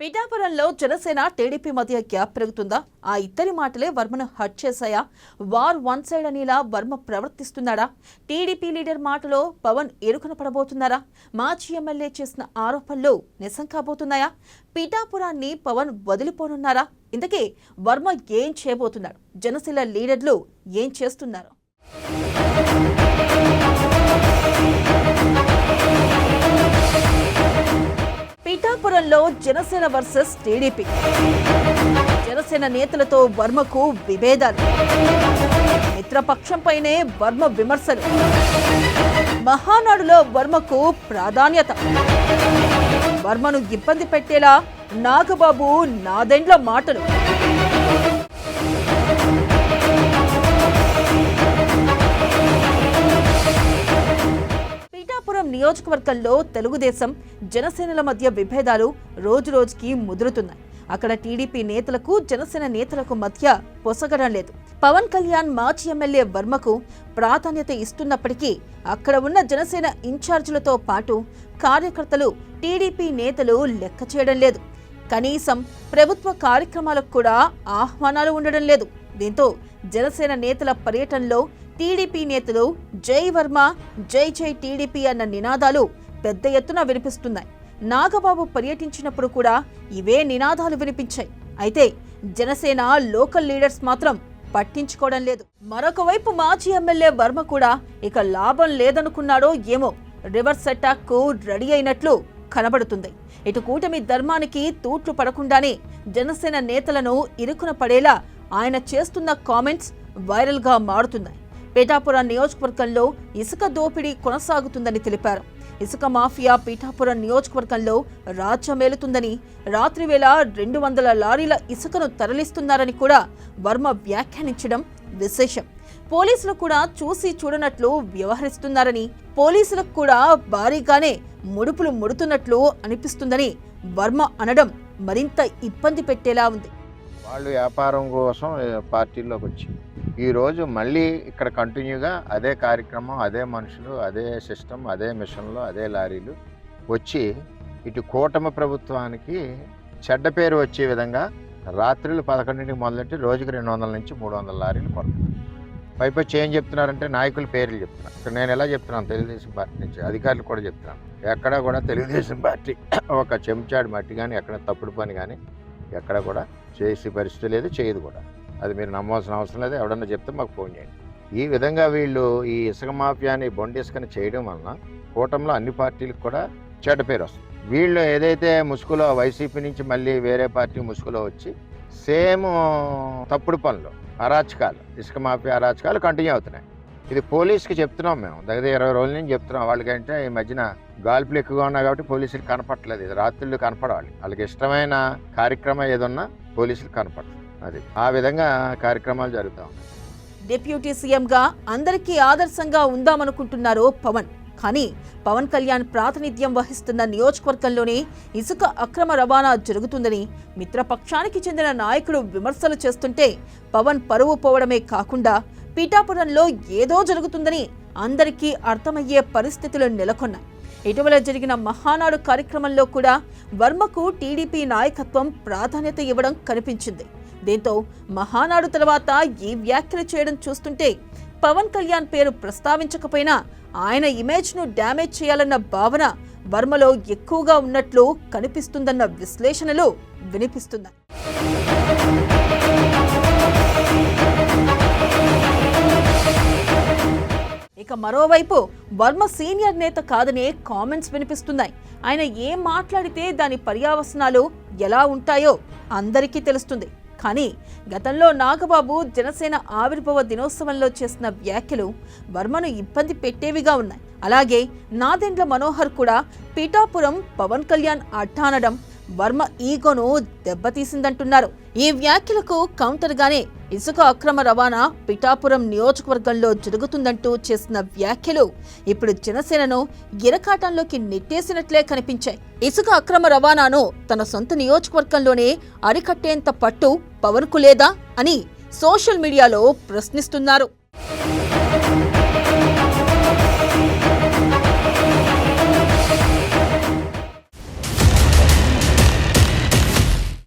పిఠాపురంలో జనసేన టీడీపీ మధ్య గ్యాప్ పెరుగుతుందా? ఆ ఇద్దరి మాటలే వర్మను హర్ట్ చేశాయా? వార్ వన్ సైడ్ అనేలా వర్మ ప్రవర్తిస్తున్నాడా? టీడీపీ లీడర్ మాటలో పవన్ ఇరుకున పడబోతున్నారా? మాజీ ఎమ్మెల్యే చేసిన ఆరోపణలు నిజం కాబోతున్నాయా? పిఠాపురాన్ని పవన్ వదిలిపోనున్నారా? ఇంతకీ వర్మ ఏం చేయబోతున్నాడు? జనసేన లీడర్లు ఏం చేస్తున్నారు? పిఠాపురంలో జనసేన వర్సెస్ టీడీపీ. జనసేన నేతలతో వర్మకు విభేదాలు, మిత్రపక్షంపైనే వర్మ విమర్శలు, మహానాడులో వర్మకు ప్రాధాన్యత, వర్మను ఇబ్బంది పెట్టేలా నాగబాబు నాదెండ్ల మాటలు. పిఠాపురం నియోజకవర్గంలో తెలుగుదేశం జనసేనల మధ్య విభేదాలు రోజురోజుకి ముదురుతున్నాయి. అక్కడ టీడీపీ నేతలకు జనసేన నేతలకు మధ్య పొసగడం లేదు. పవన్ కళ్యాణ్ మాజీ ఎమ్మెల్యే వర్మకు ప్రాధాన్యత ఇస్తున్నప్పటికీ అక్కడ ఉన్న జనసేన ఇన్ఛార్జీలతో పాటు కార్యకర్తలు టీడీపీ నేతలు లెక్క చేయడం లేదు. కనీసం ప్రభుత్వ కార్యక్రమాలకు కూడా ఆహ్వానాలు ఉండడం లేదు. దీంతో జనసేన నేతల పర్యటనలో టీడీపీ నేతలు జై వర్మ, జై జై టీడీపీ అన్న నినాదాలు పెద్ద ఎత్తున వినిపిస్తున్నాయి. నాగబాబు పర్యటించినప్పుడు కూడా ఇవే నినాదాలు వినిపించాయి. అయితే జనసేన లోకల్ లీడర్స్ మాత్రం పట్టించుకోవడం లేదు. మరొక వైపు మాజీ ఎమ్మెల్యే వర్మ కూడా ఇక లాభం లేదనుకున్నాడో ఏమో రివర్స్ అటాక్ కు రెడీ అయినట్లు కనబడుతుంది. ఇటు కూటమి ధర్మానికి తూట్లు పడకుండానే జనసేన నేతలను ఇరుకున పడేలా ఆయన చేస్తున్న కామెంట్స్ వైరల్ గా మారుతున్నాయి. పిఠాపురం నియోజకవర్గంలో ఇసుక దోపిడీ కొనసాగుతుందని తెలిపారు. ఇసుక మాఫియా పిఠాపురం నియోజకవర్గంలో రాజ్యమేలుతుందని, రాత్రి వేళ 200 లారీల ఇసుకను తరలిస్తున్నారని కూడా వర్మ వ్యాఖ్యానించడం విశేషం. పోలీసులు కూడా చూసి చూడనట్లు వ్యవహరిస్తున్నారని, పోలీసులకు కూడా భారీగానే ముడుపులు ముడుతున్నట్లు అనిపిస్తుందని వర్మ అనడం మరింత ఇబ్బంది పెట్టేలా ఉంది. వాళ్ళు వ్యాపారం కోసం పార్టీలోకి వచ్చి ఈరోజు మళ్ళీ ఇక్కడ కంటిన్యూగా అదే కార్యక్రమం, అదే మనుషులు, అదే సిస్టమ్, అదే మిషన్లు, అదే లారీలు వచ్చి ఇటు కూటమి ప్రభుత్వానికి చెడ్డ పేరు వచ్చే విధంగా రాత్రులు 11ంటికి మొదలెట్టి రోజుకి 200 నుంచి 300 లారీలు కొడుతున్నారు. పైపొచ్చి ఏం చెప్తున్నారంటే నాయకుల పేర్లు చెప్తున్నారు. ఇక్కడ నేను ఎలా చెప్తున్నాను, తెలుగుదేశం పార్టీ నుంచి అధికారులు కూడా చెప్తున్నాను, ఎక్కడ కూడా తెలుగుదేశం పార్టీ ఒక చెంచాడు మట్టి కానీ ఎక్కడ తప్పుడు పని కానీ ఎక్కడ కూడా చేసే పరిస్థితి లేదు, చేయదు కూడా. అది మీరు నమ్మవలసిన అవసరం లేదు. ఎవడన్నా చెప్తే మాకు ఫోన్ చేయండి. ఈ విధంగా వీళ్ళు ఈ ఇసుక మాఫియాని బొండి ఇసుకని చేయడం వలన కూటమిలో అన్ని పార్టీలకు కూడా చెడ్డ పేరు వస్తుంది. వీళ్ళు ఏదైతే ముసుగులో వైసీపీ నుంచి మళ్ళీ వేరే పార్టీ ముసుగులో వచ్చి సేమ్ తప్పుడు పనులు, అరాచకాలు, ఇసుక మాఫియా అరాచకాలు కంటిన్యూ అవుతున్నాయి. ఇది పోలీసుకి చెప్తున్నాం మేము, దగ్గర 20 రోజుల నుంచి చెప్తున్నాం. వాళ్ళకంటే ఈ మధ్యన గాల్పులు ఎక్కువగా ఉన్నాయి కాబట్టి పోలీసులు కనపడలేదు. ఇది రాత్రులు కనపడాలి. వాళ్ళకి ఇష్టమైన కార్యక్రమం ఏదన్నా పోలీసులు కనపడదు. అది ఆ విధంగా కార్యక్రమాలు జరుగుతూ ఉన్నాయి. డిప్యూటీ సీఎంగా అందరికీ ఆదర్శంగా ఉందామనుకుంటున్నారు పవన్. కానీ పవన్ కళ్యాణ్ ప్రాతినిధ్యం వహిస్తున్న నియోజకవర్గంలోనే ఇసుక అక్రమ రవాణా జరుగుతుందని మిత్రపక్షానికి చెందిన నాయకుడు విమర్శలు చేస్తుంటే పవన్ పరువు పోవడమే కాకుండా పిఠాపురంలో ఏదో జరుగుతుందని అందరికీ అర్థమయ్యే పరిస్థితులు నెలకొన్నాయి. ఇటీవల జరిగిన మహానాడు కార్యక్రమంలో కూడా వర్మకు టీడీపీ నాయకత్వం ప్రాధాన్యత ఇవ్వడం కనిపించింది. దీంతో మహానాడు తర్వాత ఈ వ్యాఖ్యలు చేయడం చూస్తుంటే పవన్ కళ్యాణ్ పేరు ప్రస్తావించకపోయినా ఆయన ఇమేజ్ను డ్యామేజ్ చేయాలన్న భావన వర్మలో ఎక్కువగా ఉన్నట్లు కనిపిస్తుందన్న విశ్లేషణలు వినిపిస్తున్నాయి. ఇక మరోవైపు వర్మ సీనియర్ నేత కాదనే కామెంట్స్ వినిపిస్తున్నాయి. ఆయన ఏం మాట్లాడితే దాని పర్యవసనాలు ఎలా ఉంటాయో అందరికీ తెలుస్తుంది. కానీ గతంలో నాగబాబు జనసేన ఆవిర్భావ దినోత్సవంలో చేసిన వ్యాఖ్యలు వర్మను ఇబ్బంది పెట్టేవిగా ఉన్నాయి. అలాగే నాదెండ్ల మనోహర్ కూడా పిఠాపురం పవన్ కళ్యాణ్ అడ్డానడం వర్మ ఈగోను దెబ్బతీసిందంటున్నారు. ఈ వ్యాఖ్యలకు కౌంటర్ గానే ఇసుక అక్రమ రవాణా పిఠాపురం నియోజకవర్గంలో జరుగుతుందంటూ చేసిన వ్యాఖ్యలు ఇప్పుడు జనసేనను ఇరకాటంలోకి నెట్టేసినట్లే కనిపించాయి. ఇసుక అక్రమ రవాణాను తన సొంత నియోజకవర్గంలోనే అరికట్టేంత పట్టు పవన్ కు లేదా అని సోషల్ మీడియాలో ప్రశ్నిస్తున్నారు.